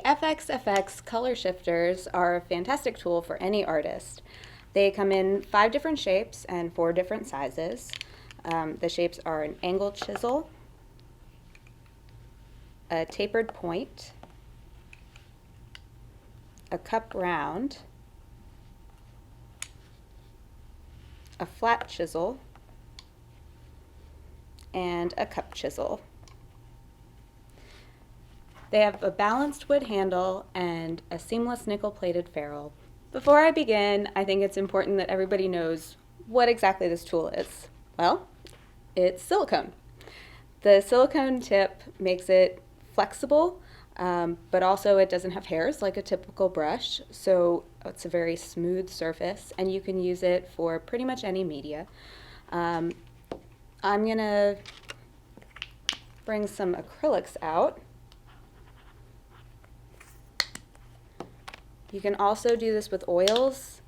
The FXFX color shifters are a fantastic tool for any artist. They come in 5 different shapes and 4 different sizes. The shapes are an angle chisel, a tapered point, a cup round, a flat chisel, and a cup chisel. They have a balanced wood handle and a seamless nickel-plated ferrule. Before I begin, I think it's important that everybody knows what exactly this tool is. Well, it's silicone. The silicone tip makes it flexible, but also it doesn't have hairs like a typical brush, so it's a very smooth surface, and you can use it for pretty much any media. I'm gonna bring some acrylics out. You can also do this with oils.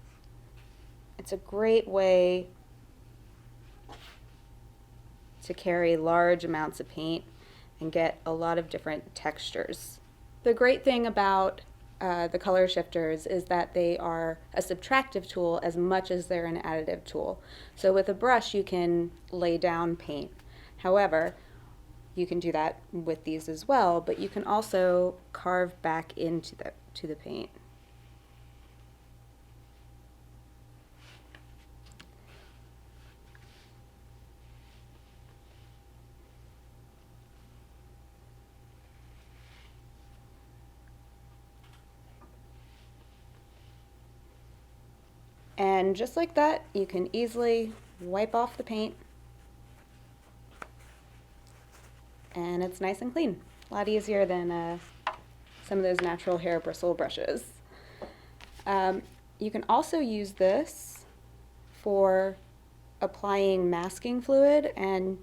It's a great way to carry large amounts of paint and get a lot of different textures. The great thing about the color shifters is that they are a subtractive tool as much as they're an additive tool. So with a brush you can lay down paint. However, you can do that with these as well, but you can also carve back into the paint. And just like that, you can easily wipe off the paint, and it's nice and clean. A lot easier than some of those natural hair bristle brushes. You can also use this for applying masking fluid, and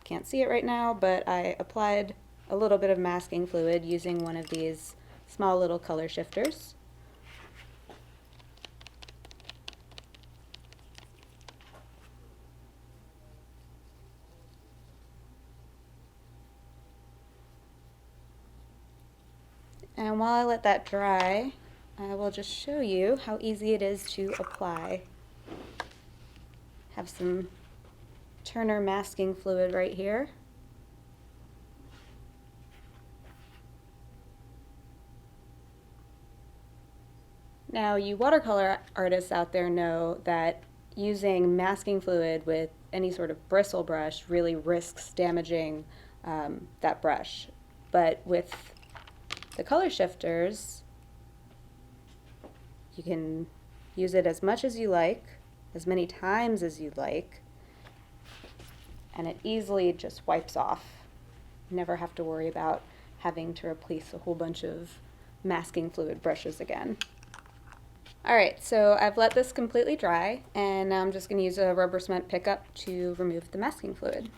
can't see it right now, but I applied a little bit of masking fluid using one of these small little color shifters. And while I let that dry, I will just show you how easy it is to apply. Have some Turner masking fluid right here. Now, you watercolor artists out there know that using masking fluid with any sort of bristle brush really risks damaging that brush. But with the color shifters, you can use it as much as you like, as many times as you like, and it easily just wipes off. You never have to worry about having to replace a whole bunch of masking fluid brushes again. Alright, so I've let this completely dry, and now I'm just going to use a rubber cement pickup to remove the masking fluid.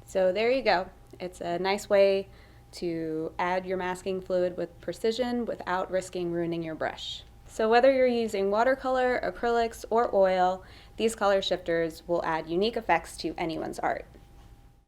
So there you go. It's a nice way to add your masking fluid with precision without risking ruining your brush. So whether you're using watercolor, acrylics, or oil, these color shifters will add unique effects to anyone's art.